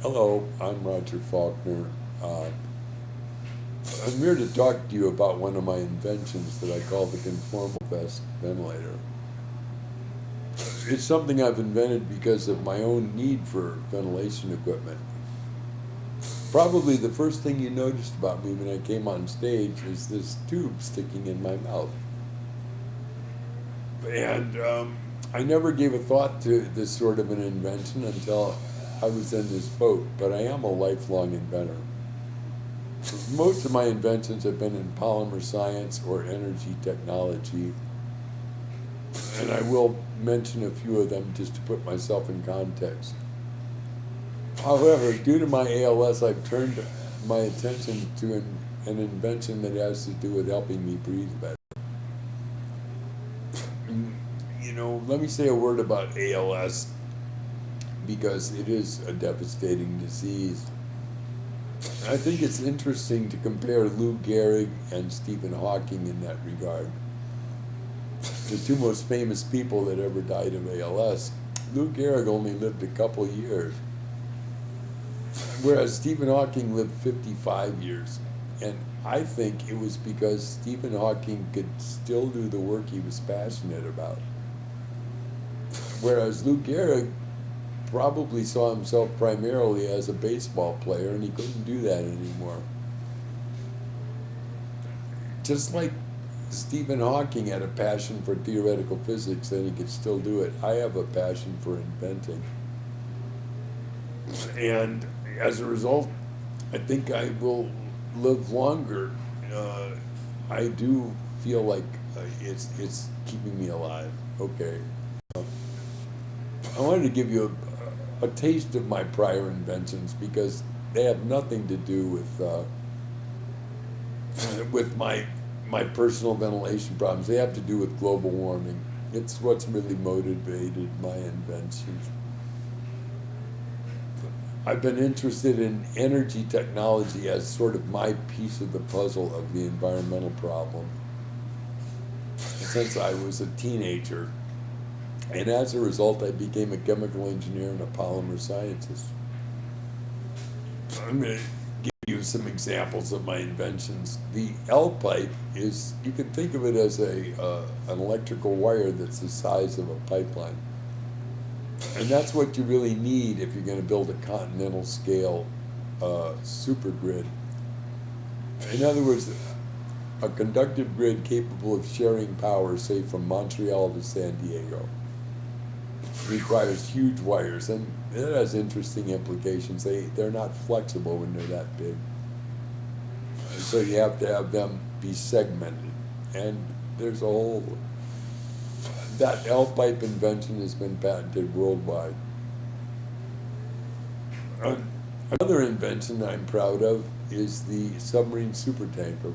Hello, I'm Roger Faulkner. Uh, I'm here to talk to you about one of my inventions that I call the Conformal Vest Ventilator. It's something I've invented because of my own need for ventilation equipment. Probably the first thing you noticed about me when I came on stage is this tube sticking in my mouth. And I never gave a thought to this sort of an invention until I was in this boat, but I am a lifelong inventor. Most of my inventions have been in polymer science or energy technology, and I will mention a few of them just to put myself in context. However, due to my ALS, I've turned my attention to an invention that has to do with helping me breathe better. Let me say a word about ALS because it is a devastating disease. I think it's interesting to compare Lou Gehrig and Stephen Hawking in that regard. The two most famous people that ever died of ALS. Lou Gehrig only lived a couple years, whereas Stephen Hawking lived 55 years. And I think it was because Stephen Hawking could still do the work he was passionate about. Whereas Lou Gehrig probably saw himself primarily as a baseball player, and he couldn't do that anymore. Just like Stephen Hawking had a passion for theoretical physics and he could still do it, I have a passion for inventing. And as a result, I think I will live longer. I do feel like it's keeping me alive. Okay. I wanted to give you a taste of my prior inventions because they have nothing to do with my personal ventilation problems. They have to do with global warming. It's what's really motivated my inventions. I've been interested in energy technology as sort of my piece of the puzzle of the environmental problem since I was a teenager. And as a result, I became a chemical engineer and a polymer scientist. I'm going to give you some examples of my inventions. The Lpipe is, you can think of it as an electrical wire that's the size of a pipeline. And that's what you really need if you're going to build a continental scale supergrid. In other words, a conductive grid capable of sharing power, say, from Montreal to San Diego. Requires huge wires, and it has interesting implications. They're not flexible when they're that big. So you have to have them be segmented. And there's a whole... That Lpipe invention has been patented worldwide. Another invention that I'm proud of is the submarine supertanker.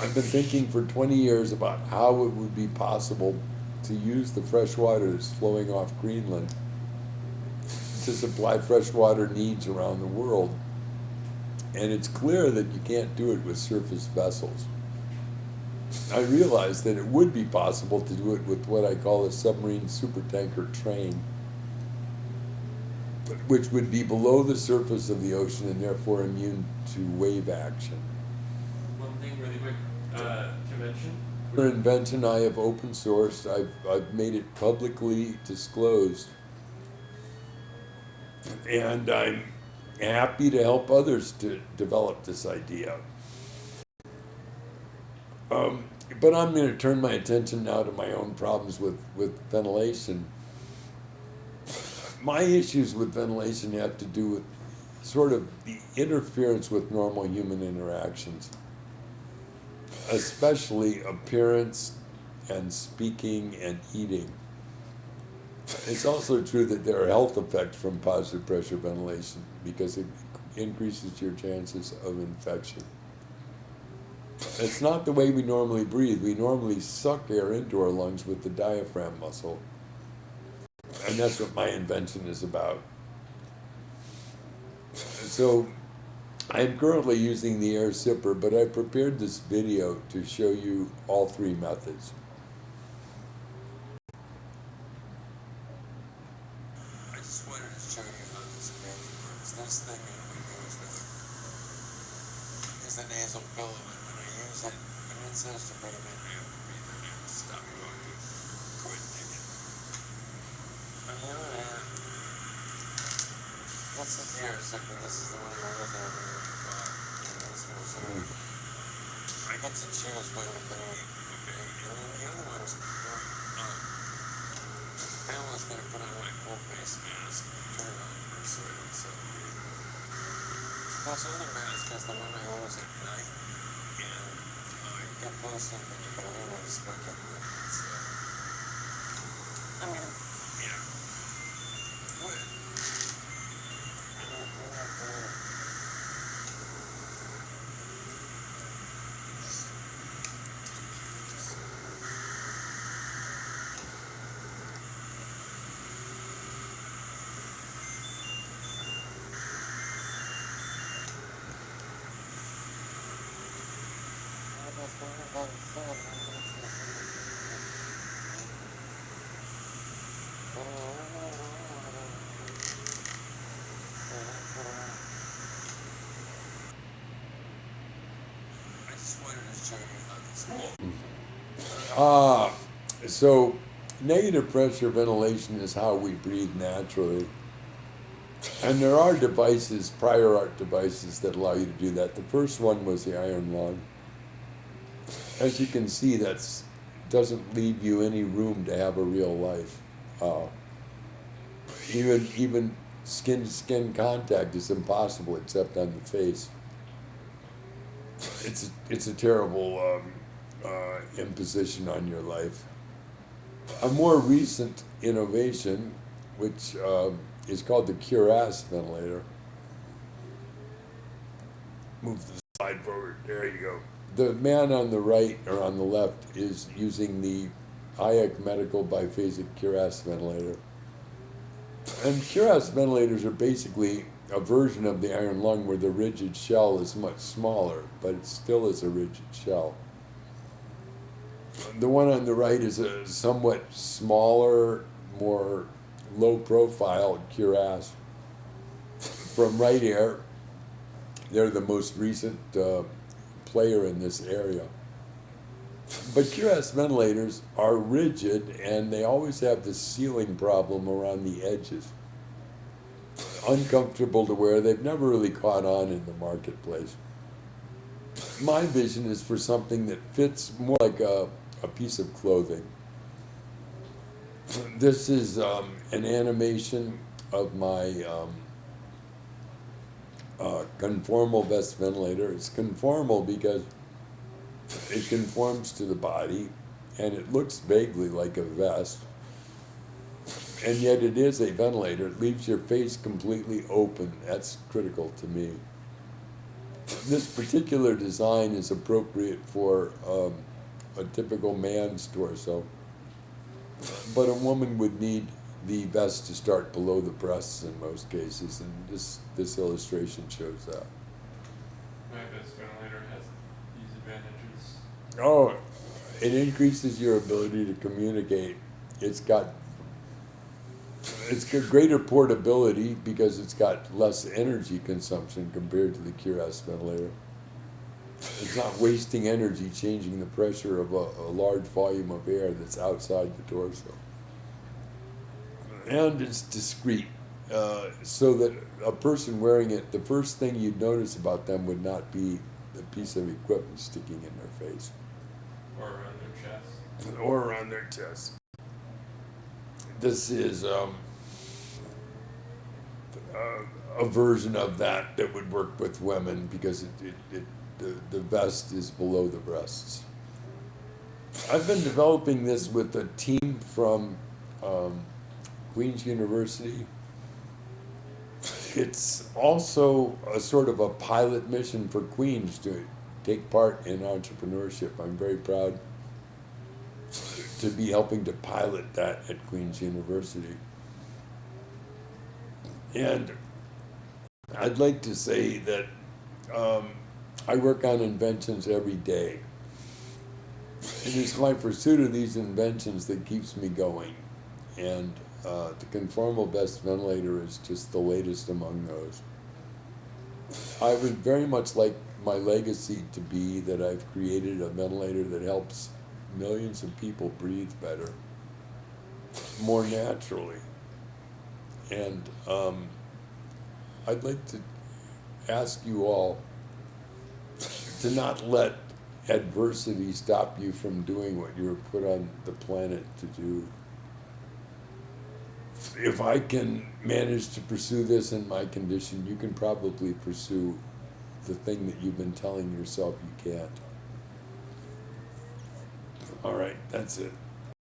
I've been thinking for 20 years about how it would be possible to use the fresh water that's flowing off Greenland to supply freshwater needs around the world. And it's clear that you can't do it with surface vessels. I realized that it would be possible to do it with what I call a submarine supertanker train, which would be below the surface of the ocean and therefore immune to wave action. One thing really quick to mention. For invention I have open sourced. I've made it publicly disclosed. And I'm happy to help others to develop this idea. But I'm going to turn my attention now to my own problems with ventilation. My issues with ventilation have to do with sort of the interference with normal human interactions, especially appearance and speaking and eating. It's also true that there are health effects from positive pressure ventilation because it increases your chances of infection. It's not the way we normally breathe. We normally suck air into our lungs with the diaphragm muscle. And that's what my invention is about. So I'm currently using the air sipper, but I prepared this video to show you all three methods. I just wanted to show you how this best thing that we use is the nasal pillow. And when I use it, it says to put them in there. Stop talking. Quit thinking. On the other hand, this is here, second. This is the one I was having. This was, I get to choose what I'm doing. Okay. And then the other one's, I almost gotta put on my full face mask, turn on for a second, so. Plus other mask is the one I use at night, and you get close up and you can only want to smoke at night, so. I'm gonna. Yeah. What? I just wanted to show you how this works. So negative pressure ventilation is how we breathe naturally. And there are devices, prior art devices, that allow you to do that. The first one was the iron lung. As you can see, that doesn't leave you any room to have a real life. Even skin-to-skin contact is impossible except on the face. It's a terrible imposition on your life. A more recent innovation, which is called the Cuirass ventilator. Move the slide forward. There you go. The man on the right or on the left is using the IAC Medical biphasic Cuirass ventilator. And Cuirass ventilators are basically a version of the iron lung where the rigid shell is much smaller, but it still is a rigid shell. The one on the right is a somewhat smaller, more low-profile Cuirass. From Right Air, they're the most recent player in this area. But Cuirass ventilators are rigid, and they always have this sealing problem around the edges. Uncomfortable to wear. They've never really caught on in the marketplace. My vision is for something that fits more like a piece of clothing. This is an animation of my Conformal Vest Ventilator. It's conformal because it conforms to the body, and it looks vaguely like a vest, and yet it is a ventilator. It leaves your face completely open. That's critical to me. This particular design is appropriate for a typical man's torso, but a woman would need the vest to start below the breasts in most cases, and this illustration shows that. My vest ventilator has these advantages. Oh, it increases your ability to communicate. It's got greater portability because it's got less energy consumption compared to the Cuirass ventilator. It's not wasting energy changing the pressure of a large volume of air that's outside the torso. And it's discreet, so that a person wearing it, the first thing you'd notice about them would not be the piece of equipment sticking in their face. Or around their chest. Or around their chest. This is a version of that would work with women because the vest is below the breasts. I've been developing this with a team from Queen's University. It's also a sort of a pilot mission for Queen's to take part in entrepreneurship. I'm very proud to be helping to pilot that at Queen's University. And I'd like to say that I work on inventions every day. And it's my pursuit of these inventions that keeps me going. And the Conformal Vest Ventilator is just the latest among those. I would very much like my legacy to be that I've created a ventilator that helps millions of people breathe better, more naturally. And I'd like to ask you all to not let adversity stop you from doing what you were put on the planet to do. If I can manage to pursue this in my condition, you can probably pursue the thing that you've been telling yourself you can't. All right, that's it.